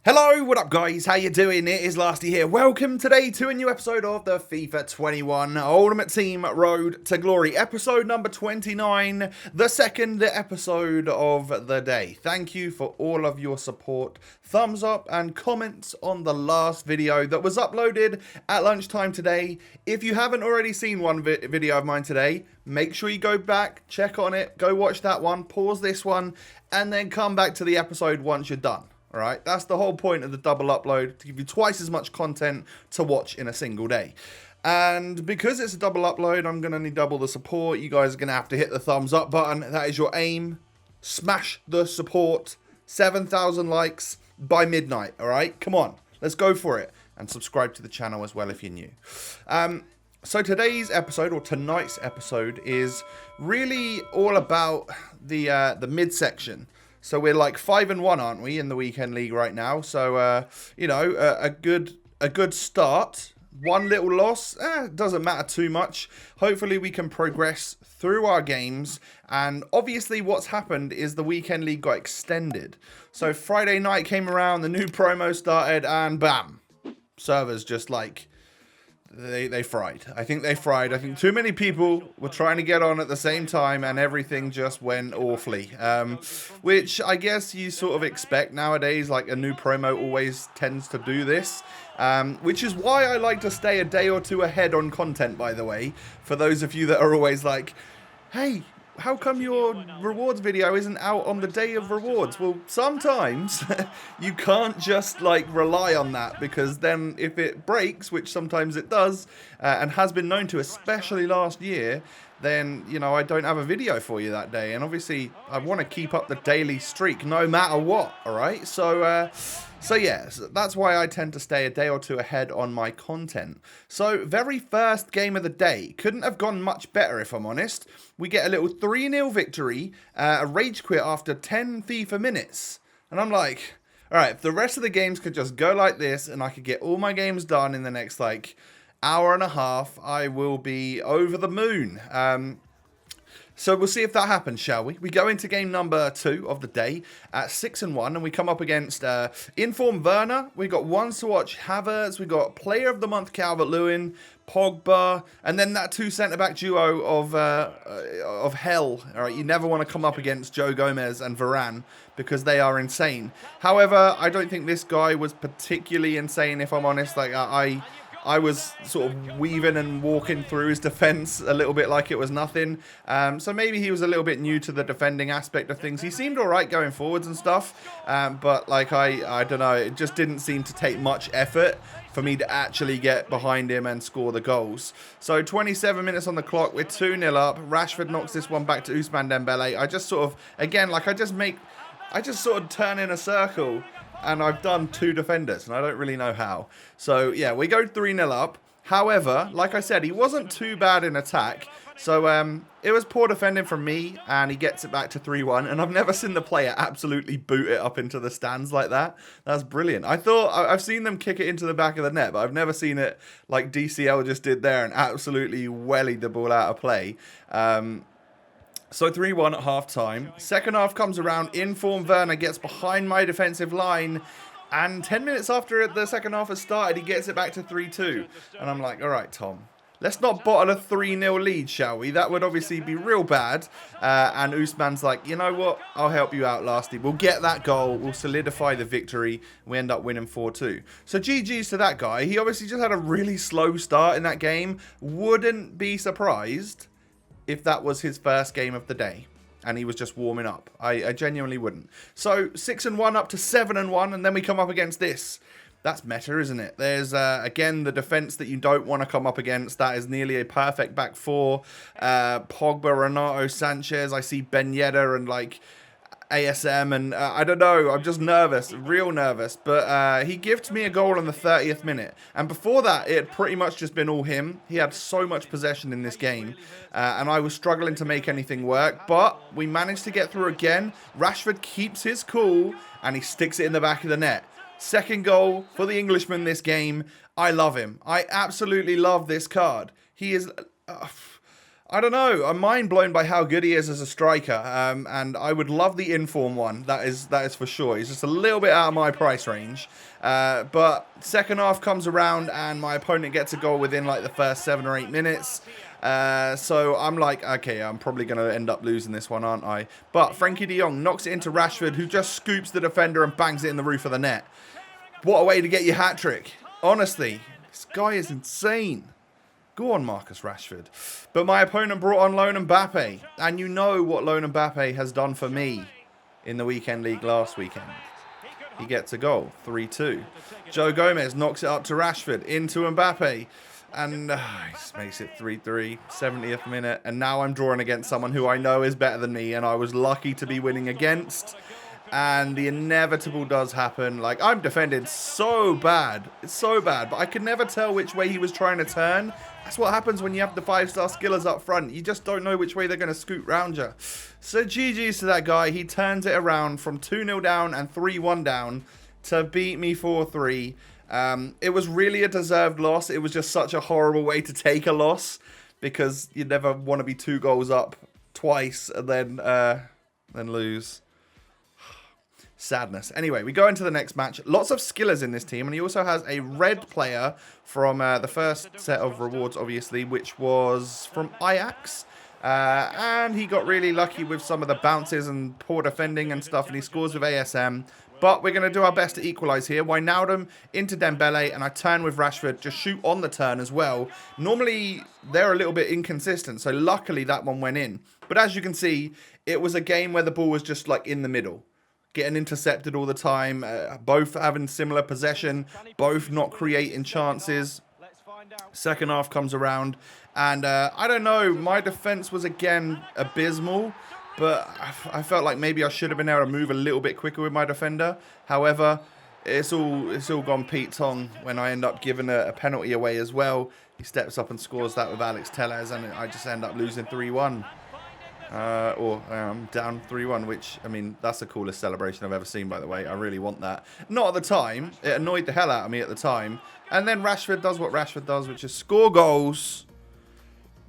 Hello, what up guys, how you doing? It is Lasty here. Welcome today to a new episode of the FIFA 21 Ultimate Team Road to Glory. Episode number 29, the second episode of the day. Thank you for all of your support, thumbs up and comments on the last video that was uploaded at lunchtime today. If you haven't already seen one video of mine today, make sure you go back, check on it, go watch that one, pause this one, and then come back to the episode once you're done. Alright, that's the whole point of the double upload, to give you twice as much content to watch in a single day. And because it's a double upload, I'm going to need double the support. You guys are going to have to hit the thumbs up button. That is your aim. Smash the support. 7,000 likes by midnight, alright? Come on, let's go for it. And subscribe to the channel as well if you're new. So today's episode, or tonight's episode, is really all about the midsection. So we're like 5-1, aren't we, in the weekend league right now? So you know, a good start. One little loss, doesn't matter too much. Hopefully we can progress through our games. And obviously what's happened is the weekend league got extended. So Friday night came around, the new promo started, and bam, servers just like they fried. I think they fried. I think too many people were trying to get on at the same time and everything just went awfully. Which I guess you sort of expect nowadays, like a new promo always tends to do this. Which is why I like to stay a day or two ahead on content, by the way. For those of you that are always like, hey, how come your rewards video isn't out on the day of rewards? Well, sometimes you can't just like rely on that, because then if it breaks, which sometimes it does, and has been known to, especially last year, then, you know, I don't have a video for you that day. And obviously I want to keep up the daily streak no matter what, all right? So yeah, that's why I tend to stay a day or two ahead on my content. So very first game of the day, couldn't have gone much better if I'm honest. We get a little 3-0 victory, a rage quit after 10 FIFA minutes. And I'm like, all right, if the rest of the games could just go like this and I could get all my games done in the next like hour and a half, I will be over the moon. So we'll see if that happens, shall we? We go into game number 2 of the day at 6-1, and we come up against Inform Werner. We got ones to watch Havertz. We got Player of the Month Calvert-Lewin, Pogba, and then that 2 centre-back duo of hell. All right, you never want to come up against Joe Gomez and Varane because they are insane. However, I don't think this guy was particularly insane, if I'm honest. Like I was sort of weaving and walking through his defence a little bit like it was nothing. So maybe he was a little bit new to the defending aspect of things. He seemed all right going forwards and stuff. But like, I don't know, it just didn't seem to take much effort for me to actually get behind him and score the goals. So 27 minutes on the clock, we're 2-0 up. Rashford knocks this one back to Ousmane Dembele. I just sort of, again, like I just sort of turn in a circle. And I've done 2 defenders, and I don't really know how. So, yeah, we go 3-0 up. However, like I said, he wasn't too bad in attack. So, it was poor defending from me, and he gets it back to 3-1. And I've never seen the player absolutely boot it up into the stands like that. That's brilliant. I've seen them kick it into the back of the net, but I've never seen it like DCL just did there and absolutely wellied the ball out of play. So 3-1 at half-time. Second half comes around. Inform Werner gets behind my defensive line. And 10 minutes after the second half has started, he gets it back to 3-2. And I'm like, all right, Tom, let's not bottle a 3-0 lead, shall we? That would obviously be real bad. And Ousmane's like, you know what? I'll help you out, Lasty. We'll get that goal. We'll solidify the victory. We end up winning 4-2. So GG's to that guy. He obviously just had a really slow start in that game. Wouldn't be surprised if that was his first game of the day and he was just warming up. I genuinely wouldn't. So 6-1 up to 7-1, and then we come up against this. That's meta, isn't it? There's, again, the defence that you don't want to come up against. That is nearly a perfect back four. Pogba, Renato, Sanchez. I see Ben Yedder and, like, ASM, and I don't know, I'm just nervous, real nervous, but he gifted me a goal in the 30th minute, and before that it had pretty much just been all him. He had so much possession in this game, and I was struggling to make anything work, but we managed to get through again. Rashford keeps his cool, and he sticks it in the back of the net. Second goal for the Englishman this game. I love him. I absolutely love this card. He is... I don't know. I'm mind blown by how good he is as a striker, and I would love the inform one. That is for sure. He's just a little bit out of my price range. But second half comes around, and my opponent gets a goal within like the first 7 or 8 minutes. So I'm like, okay, I'm probably going to end up losing this one, aren't I? But Frankie de Jong knocks it into Rashford, who just scoops the defender and bangs it in the roof of the net. What a way to get your hat trick. Honestly, this guy is insane. Go on, Marcus Rashford. But my opponent brought on Lone Mbappe. And you know what Lone Mbappe has done for me in the weekend league last weekend. He gets a goal, 3-2. Joe Gomez knocks it up to Rashford, into Mbappe. And he just makes it 3-3, 70th minute. And now I'm drawing against someone who I know is better than me. And I was lucky to be winning against. And the inevitable does happen. Like, I'm defended so bad. It's so bad. But I could never tell which way he was trying to turn. That's what happens when you have the 5-star skillers up front. You just don't know which way they're going to scoot round you. So GG's to that guy. He turns it around from 2-0 down and 3-1 down to beat me 4-3. It was really a deserved loss. It was just such a horrible way to take a loss. Because you never want to be 2 goals up twice and then lose. Sadness. Anyway, we go into the next match. Lots of skillers in this team, and he also has a red player from the first set of rewards, obviously, which was from Ajax. And he got really lucky with some of the bounces and poor defending and stuff, and he scores with ASM. But we're going to do our best to equalise here. Wijnaldum into Dembele, and I turn with Rashford. Just shoot on the turn as well. Normally, they're a little bit inconsistent, so luckily that one went in. But as you can see, it was a game where the ball was just like in the middle. Getting intercepted all the time, both having similar possession, both not creating chances. Second half comes around, and I don't know, my defense was again abysmal, but I felt like maybe I should have been able to move a little bit quicker with my defender. However, it's all gone Pete Tong when I end up giving a penalty away as well. He steps up and scores that with Alex Tellez, and I just end up losing 3-1. Down 3-1, which, I mean, that's the coolest celebration I've ever seen, by the way. I really want that. Not at the time. It annoyed the hell out of me at the time. And then Rashford does what Rashford does, which is score goals.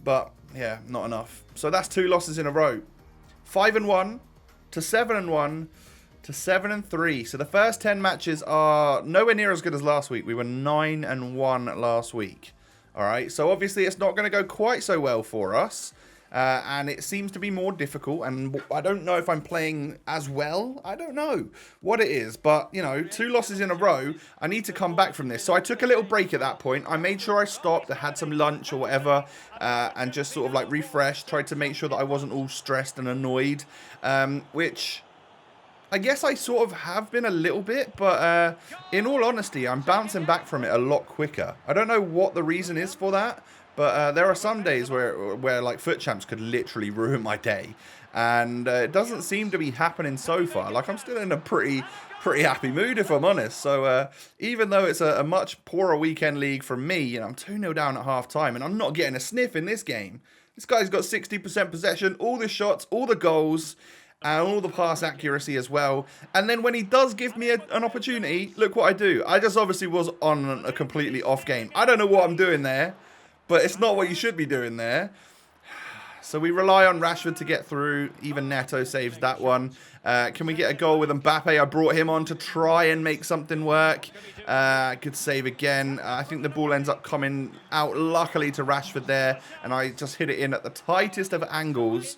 But, yeah, not enough. So that's 2 losses in a row. 5-1 to 7-1 to 7-3. So the first 10 matches are nowhere near as good as last week. We were 9-1 last week. All right, so obviously it's not going to go quite so well for us. And it seems to be more difficult, and I don't know if I'm playing as well. I don't know what it is, but, you know, 2 losses in a row. I need to come back from this. So I took a little break at that point. I made sure I stopped, I had some lunch or whatever, and just sort of like refreshed, tried to make sure that I wasn't all stressed and annoyed, which I guess I sort of have been a little bit, but in all honesty, I'm bouncing back from it a lot quicker. I don't know what the reason is for that. But there are some days where like foot champs could literally ruin my day. And it doesn't seem to be happening so far. Like, I'm still in a pretty happy mood, if I'm honest. So even though it's a much poorer weekend league from me, you know, I'm 2-0 down at half time. And I'm not getting a sniff in this game. This guy's got 60% possession, all the shots, all the goals, and all the pass accuracy as well. And then when he does give me an opportunity, look what I do. I just obviously was on a completely off game. I don't know what I'm doing there. But it's not what you should be doing there. So we rely on Rashford to get through. Even Neto saves that one. Can we get a goal with Mbappe? I brought him on to try and make something work. Good save again. I think the ball ends up coming out luckily to Rashford there. And I just hit it in at the tightest of angles.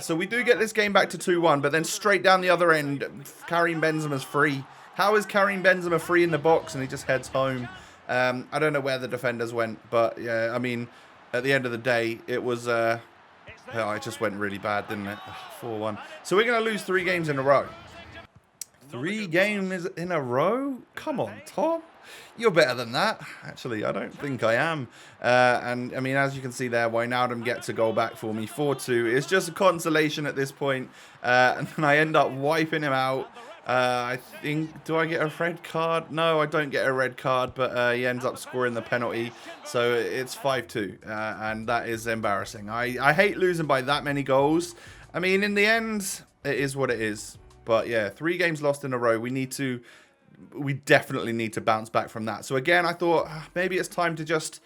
So we do get this game back to 2-1. But then straight down the other end, Karim Benzema's free. How is Karim Benzema free in the box and he just heads home? I don't know where the defenders went, but yeah, I mean, at the end of the day, it was, it just went really bad, didn't it? 4-1. So we're going to lose 3 games in a row. 3 games in a row? Come on, Tom. You're better than that. Actually, I don't think I am. And, I mean, as you can see there, Wijnaldum gets a goal back for me, 4-2. It's just a consolation at this point. And then I end up wiping him out. I think, do I get a red card? No, I don't get a red card, but he ends up scoring the penalty. So it's 5-2, and that is embarrassing. I hate losing by that many goals. I mean, in the end, it is what it is. But yeah, 3 games lost in a row. We definitely need to bounce back from that. So again, I thought maybe it's time to just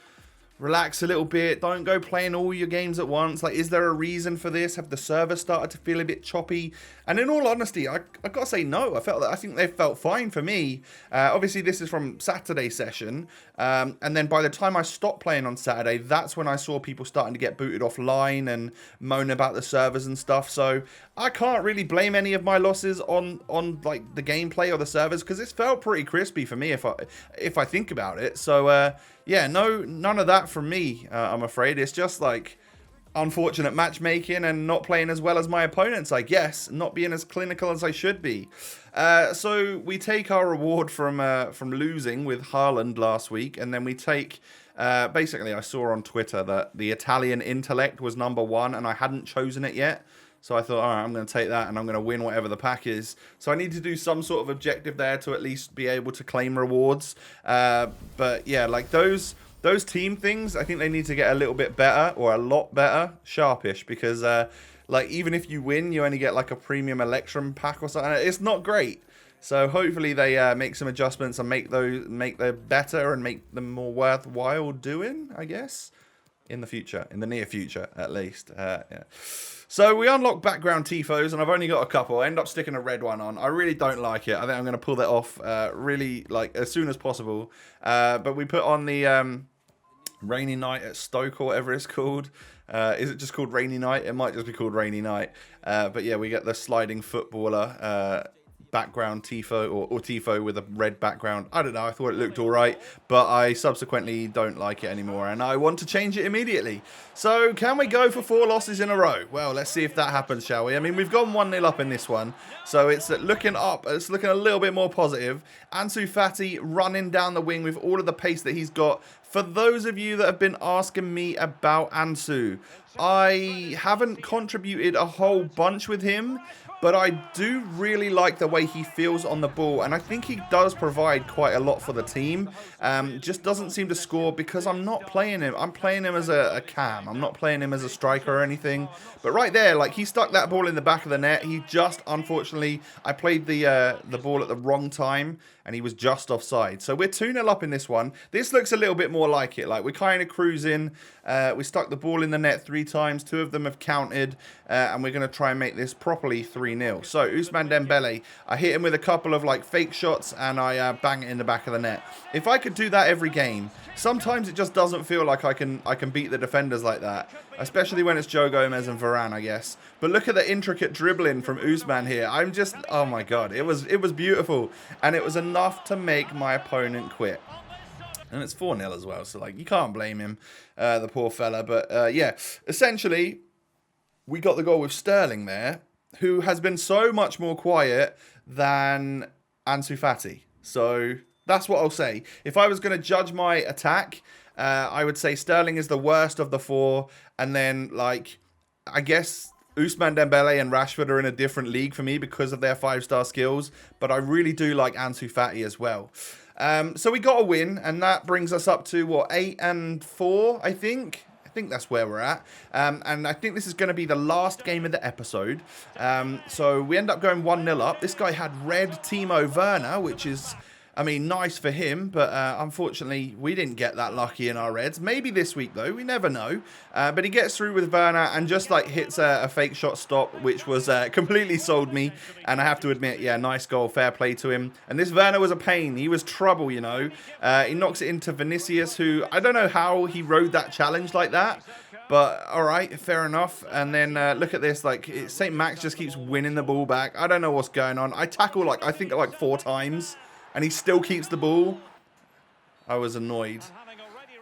relax a little bit. Don't go playing all your games at once. Like, is there a reason for this? Have the servers started to feel a bit choppy? And in all honesty, I got to say no. I think they felt fine for me. Obviously, this is from Saturday's session. And then by the time I stopped playing on Saturday, that's when I saw people starting to get booted offline and moan about the servers and stuff. So I can't really blame any of my losses on like the gameplay or the servers, because it's felt pretty crispy for me if I think about it. So yeah, none of that from me, I'm afraid. It's just like unfortunate matchmaking and not playing as well as my opponents, I guess. Not being as clinical as I should be. So we take our reward from losing with Haaland last week, and then we take... basically, I saw on Twitter that the Italian intellect was #1, and I hadn't chosen it yet. So I thought, all right, I'm going to take that, and I'm going to win whatever the pack is. So I need to do some sort of objective there to at least be able to claim rewards. But yeah, like those team things, I think they need to get a little bit better, or a lot better, sharpish, because like even if you win, you only get like a premium Electrum pack or something. It's not great. So hopefully they make some adjustments and make them better and make them more worthwhile doing, I guess, in the future, in the near future at least. Yeah. So we unlock background tifos, and I've only got a couple. I end up sticking a red one on. I really don't like it. I think I'm going to pull that off really like as soon as possible. But we put on the Rainy Night at Stoke, or whatever it's called. Is it just called Rainy Night? It might just be called Rainy Night. But yeah, we get the sliding footballer background tifo, or tifo with a red background. I don't know, I thought it looked alright, but I subsequently don't like it anymore, and I want to change it immediately. So can we go for 4 losses in a row? Well, let's see if that happens, shall we? I mean, we've gone 1-0 up in this one, so it's looking up. It's looking a little bit more positive. Ansu Fati running down the wing with all of the pace that he's got. For those of you that have been asking me about Ansu, I haven't contributed a whole bunch with him, but I do really like the way he feels on the ball, and I think he does provide quite a lot for the team. Just doesn't seem to score because I'm not playing him. I'm playing him as a cam. I'm not playing him as a striker or anything. But right there, like, he stuck that ball in the back of the net. He just, unfortunately, I played the ball at the wrong time, and he was just offside. So we're 2-0 up in this one. This looks a little bit more like it. Like, we're kind of cruising. We stuck the ball in the net 3 times. 2 of them have counted. And we're going to try and make this properly 3-0. So, Ousmane Dembele, I hit him with a couple of, like, fake shots, and I bang it in the back of the net. If I could do that every game, sometimes it just doesn't feel like I can beat the defenders like that. Especially when it's Joe Gomez and Varane, I guess. But look at the intricate dribbling from Ousmane here. I'm just, oh my god, it was beautiful. And it was enough to make my opponent quit. And it's 4-0 as well, so like you can't blame him, the poor fella. But yeah, essentially, we got the goal with Sterling there, who has been so much more quiet than Ansu Fati. So that's what I'll say. If I was going to judge my attack, I would say Sterling is the worst of the 4. And then, like, I guess Ousmane Dembele and Rashford are in a different league for me because of their 5-star skills. But I really do like Ansu Fati as well. So we got a win, and that brings us up to, what, 8-4, I think? I think that's where we're at. And I think this is going to be the last game of the episode. So we end up going 1-0 up. This guy had red Timo Werner, which is, I mean, nice for him. But unfortunately, we didn't get that lucky in our reds. Maybe this week, though. We never know. But he gets through with Werner and just, like, hits a fake shot stop, which was completely sold me. And I have to admit, yeah, nice goal. Fair play to him. And this Werner was a pain. He was trouble, you know. He knocks it into Vinicius, who, I don't know how he rode that challenge like that. But, all right, fair enough. And then look at this. Like, St. Max just keeps winning the ball back. I don't know what's going on. I tackle, like, I think, like 4 times. And he still keeps the ball. I was annoyed.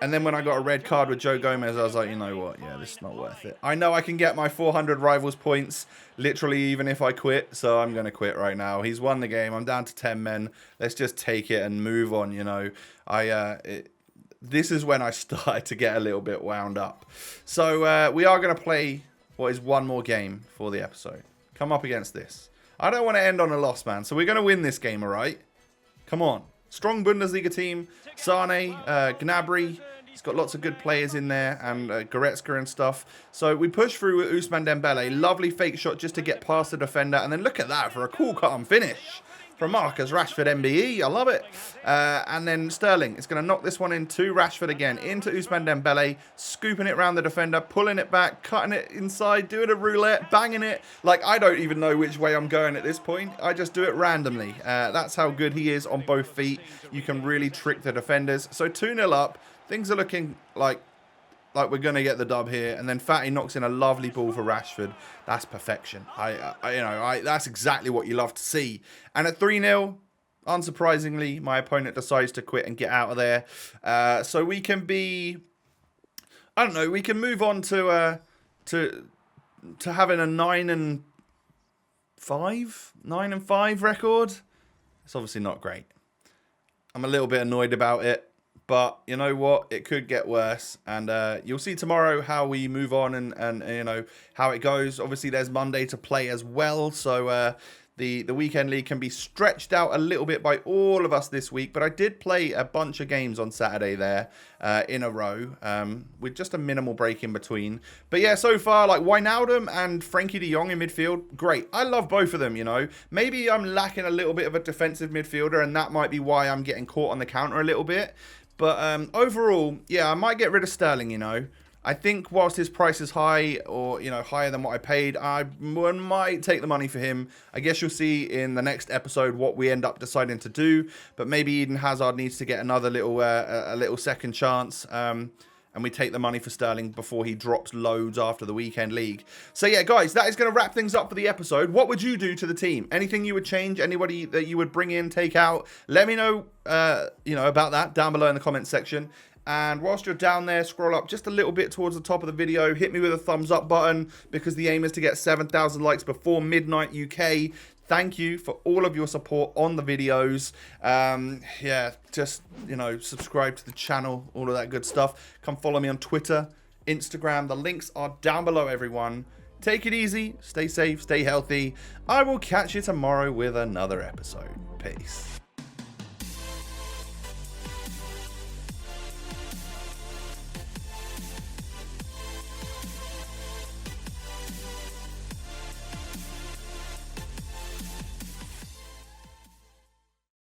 And then when I got a red card with Joe Gomez, I was like, you know what? Yeah, this is not worth it. I know I can get my 400 rivals points, literally, even if I quit. So I'm going to quit right now. He's won the game. I'm down to 10 men. Let's just take it and move on, you know. This is when I started to get a little bit wound up. So we are going to play what is one more game for the episode. Come up against this. I don't want to end on a loss, man. So we're going to win this game, all right? Come on. Strong Bundesliga team. Sane, Gnabry. He's got lots of good players in there. And Goretzka and stuff. So we push through with Ousmane Dembele. Lovely fake shot just to get past the defender. And then look at that for a cool, calm finish. from Marcus Rashford MBE. I love it. And then Sterling is going to knock this one in to Rashford again, into Ousmane Dembele, scooping it around the defender, pulling it back, cutting it inside, doing a roulette, banging it. Like, I don't even know which way I'm going at this point. I just do it randomly. That's how good he is on both feet. You can really trick the defenders. So 2-0 up. Things are looking like we're going to get the dub here. And then Fatty knocks in a lovely ball for Rashford. That's perfection. That's exactly what you love to see. And at 3-0, unsurprisingly, my opponent decides to quit and get out of there. So we can be, I don't know, we can move on to having a 9-5 record. It's obviously not great. I'm a little bit annoyed about it. But you know what? It could get worse. And you'll see tomorrow how we move on and you know, how it goes. Obviously, there's Monday to play as well. So the weekend league can be stretched out a little bit by all of us this week. But I did play a bunch of games on Saturday there in a row with just a minimal break in between. But yeah, so far, like Wijnaldum and Frankie de Jong in midfield, great. I love both of them, you know. Maybe I'm lacking a little bit of a defensive midfielder, and that might be why I'm getting caught on the counter a little bit. But overall, yeah, I might get rid of Sterling, you know. I think whilst his price is high, or, you know, higher than what I paid, I might take the money for him. I guess you'll see in the next episode what we end up deciding to do. But maybe Eden Hazard needs to get another little a little second chance. And we take the money for Sterling before he drops loads after the weekend league. So yeah, guys, that is going to wrap things up for the episode. What would you do to the team? Anything you would change? Anybody that you would bring in, take out? Let me know, you know, about that down below in the comments section. And whilst you're down there, scroll up just a little bit towards the top of the video. Hit me with a thumbs up button because the aim is to get 7,000 likes before midnight UK. Thank you for all of your support on the videos. Yeah, just, you know, subscribe to the channel, all of that good stuff. Come follow me on Twitter, Instagram. The links are down below, everyone. Take it easy, stay safe, stay healthy. I will catch you tomorrow with another episode. Peace.